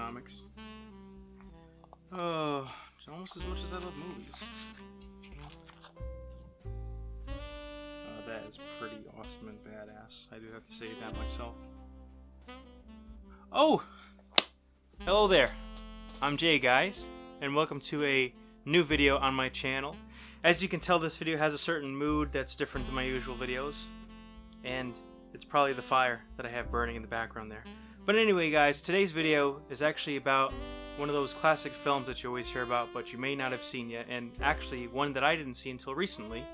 comics. Oh, almost as much as I love movies. That is pretty awesome and badass. I do have to say that myself. Oh! Hello there. I'm Jay, guys, and welcome to a new video on my channel. As you can tell, this video has a certain mood that's different than my usual videos, and it's probably the fire that I have burning in the background there. But anyway, guys, today's video is actually about one of those classic films that you always hear about but you may not have seen yet, and actually one that I didn't see until recently,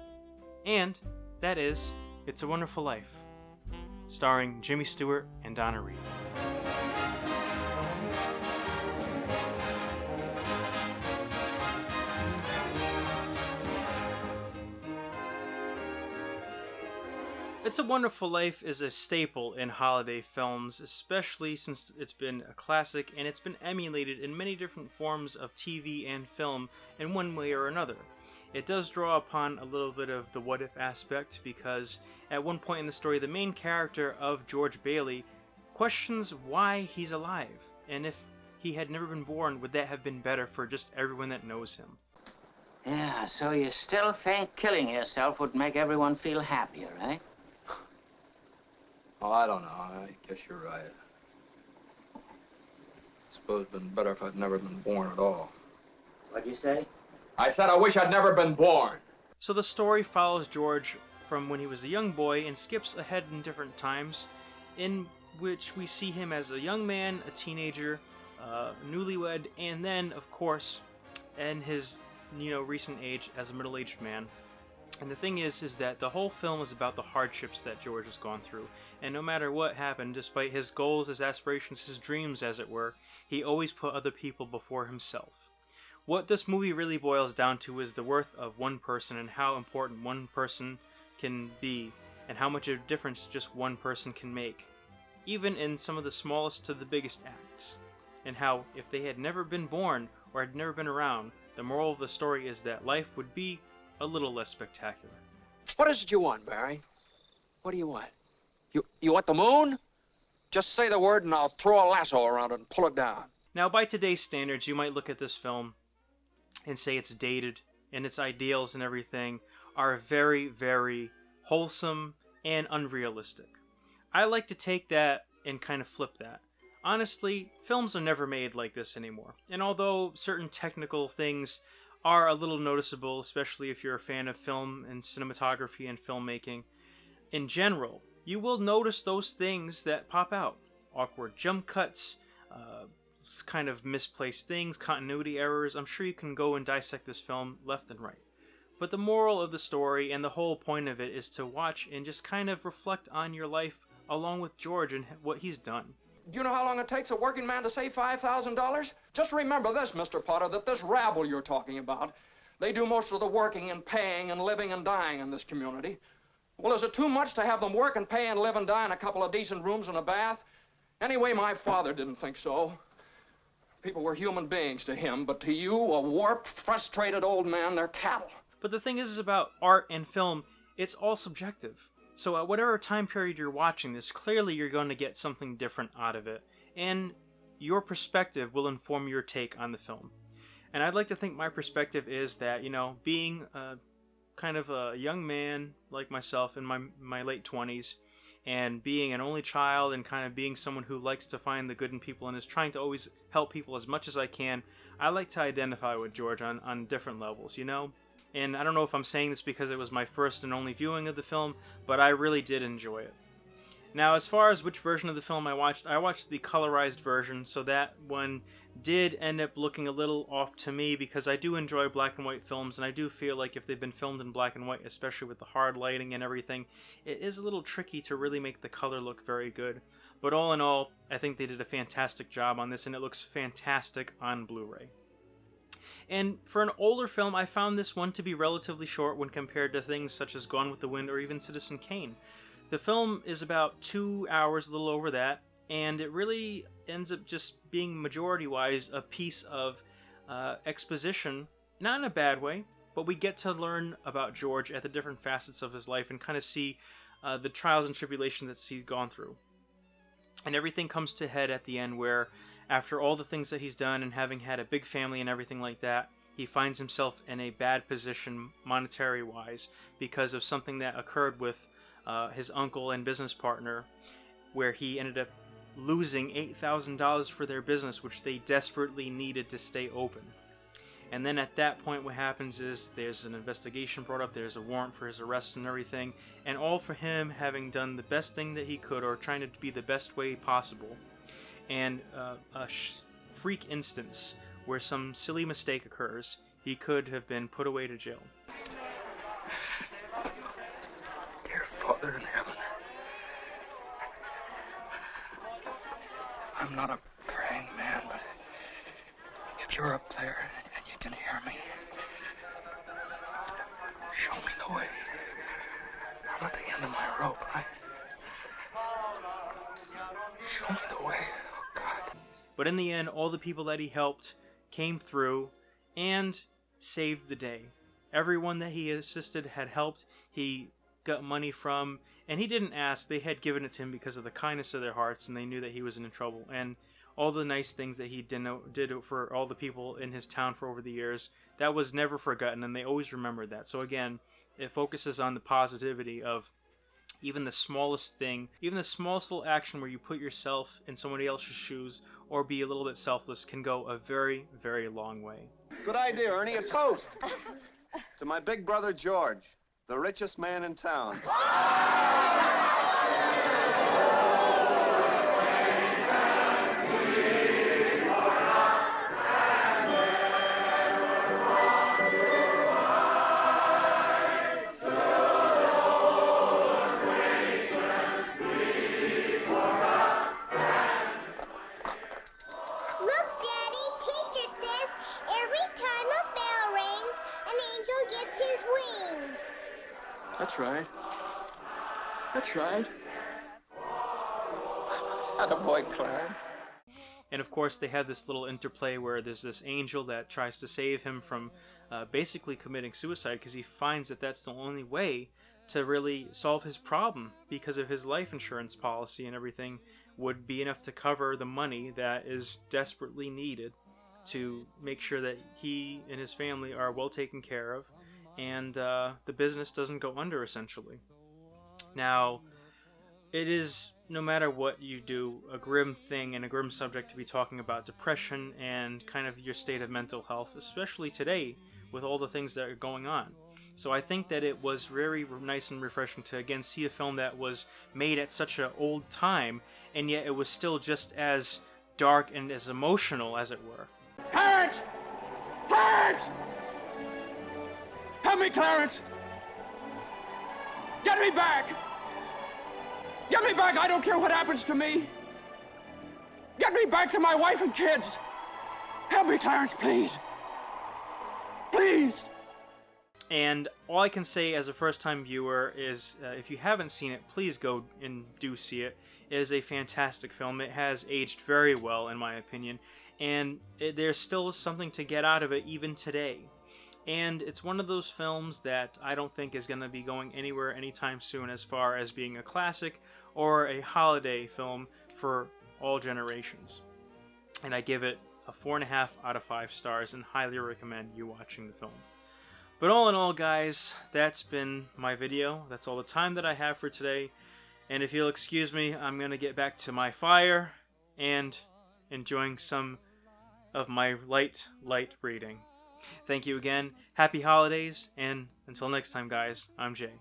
and that is It's a Wonderful Life, starring Jimmy Stuart and Donna Reed. It's a Wonderful Life is a staple in holiday films, especially since it's been a classic and it's been emulated in many different forms of TV and film in one way or another. It does draw upon a little bit of the what-if aspect because at one point in the story, the main character of George Bailey questions why he's alive, and if he had never been born, would that have been better for just everyone that knows him? Yeah, so you still think killing yourself would make everyone feel happier, eh? Oh, I don't know. I guess you're right. I suppose it'd been better if I'd never been born at all. What'd you say? I said I wish I'd never been born. So the story follows George from when he was a young boy and skips ahead in different times, in which we see him as a young man, a teenager, newlywed, and then, of course, in his recent age as a middle-aged man. And the thing is that the whole film is about the hardships that George has gone through. And no matter what happened, despite his goals, his aspirations, his dreams, as it were, he always put other people before himself. What this movie really boils down to is the worth of one person and how important one person can be and how much of a difference just one person can make, even in some of the smallest to the biggest acts. And how, if they had never been born or had never been around, the moral of the story is that life would be a little less spectacular. What is it you want, Barry? What do you want? You want the moon? Just say the word and I'll throw a lasso around it and pull it down. Now, by today's standards, you might look at this film and say it's dated, and its ideals and everything are very, very wholesome and unrealistic. I like to take that and kind of flip that. Honestly, films are never made like this anymore, and although certain technical things are a little noticeable, especially if you're a fan of film and cinematography and filmmaking, in general, you will notice those things that pop out. Awkward jump cuts, kind of misplaced things, continuity errors. I'm sure you can go and dissect this film left and right. But the moral of the story and the whole point of it is to watch and just kind of reflect on your life along with George and what he's done. Do you know how long it takes a working man to save $5,000? Just remember this, Mr. Potter, that this rabble you're talking about, they do most of the working and paying and living and dying in this community. Well, is it too much to have them work and pay and live and die in a couple of decent rooms and a bath? Anyway, my father didn't think so. People were human beings to him, but to you, a warped, frustrated old man, they're cattle. But the thing is about art and film, it's all subjective. So at whatever time period you're watching this, clearly you're going to get something different out of it. And your perspective will inform your take on the film. And I'd like to think my perspective is that, being kind of a young man like myself in my late 20s, and being an only child and kind of being someone who likes to find the good in people and is trying to always help people as much as I can, I like to identify with George on different levels, And I don't know if I'm saying this because it was my first and only viewing of the film, but I really did enjoy it. Now, as far as which version of the film I watched the colorized version, so that one did end up looking a little off to me because I do enjoy black and white films, and I do feel like if they've been filmed in black and white, especially with the hard lighting and everything, it is a little tricky to really make the color look very good. But all in all, I think they did a fantastic job on this, and it looks fantastic on Blu-ray. And for an older film, I found this one to be relatively short when compared to things such as Gone with the Wind or even Citizen Kane. The film is about 2 hours, a little over that, and it really ends up just being majority-wise a piece of exposition, not in a bad way, but we get to learn about George at the different facets of his life and kind of see the trials and tribulations that he's gone through. And everything comes to head at the end where after all the things that he's done and having had a big family and everything like that, he finds himself in a bad position monetary-wise because of something that occurred with his uncle and business partner, where he ended up losing $8,000 for their business, which they desperately needed to stay open. And then at that point, what happens is there's an investigation brought up, there's a warrant for his arrest and everything, and all for him having done the best thing that he could, or trying to be the best way possible. And a freak instance where some silly mistake occurs, he could have been put away to jail. Dear Father in heaven, I'm not a praying man, but if you're up there and you can hear me, show me the way. I'm at the end of my rope, right? Show me the way, oh God. But in the end, all the people that he helped came through and saved the day. Everyone that he assisted had helped, he got money from, and he didn't ask. They had given it to him because of the kindness of their hearts, and they knew that he was in trouble. And all the nice things that he did for all the people in his town for over the years, that was never forgotten, and they always remembered that. So again, it focuses on the positivity of even the smallest thing, even the smallest little action where you put yourself in somebody else's shoes or be a little bit selfless can go a very, very long way. Good idea, Ernie. A toast to my big brother George, the richest man in town. That's right. That's right. Attaboy, Clarence. And of course, they had this little interplay where there's this angel that tries to save him from basically committing suicide, because he finds that that's the only way to really solve his problem, because of his life insurance policy and everything would be enough to cover the money that is desperately needed to make sure that he and his family are well taken care of, and the business doesn't go under, essentially. Now, it is, no matter what you do, a grim thing and a grim subject to be talking about depression and kind of your state of mental health, especially today with all the things that are going on. So I think that it was very nice and refreshing to again see a film that was made at such an old time, and yet it was still just as dark and as emotional, as it were. Clarence! Clarence! Help me, Clarence! Get me back! Get me back! I don't care what happens to me! Get me back to my wife and kids! Help me, Clarence, please! Please! And all I can say as a first-time viewer is, if you haven't seen it, please go and do see it. It is a fantastic film. It has aged very well, in my opinion, and there's still something to get out of it even today. And it's one of those films that I don't think is going to be going anywhere anytime soon as far as being a classic or a holiday film for all generations. And I give it a 4.5 out of 5 stars and highly recommend you watching the film. But all in all, guys, that's been my video. That's all the time that I have for today. And if you'll excuse me, I'm going to get back to my fire and enjoying some of my light reading. Thank you again. Happy holidays, and until next time, guys, I'm Jay.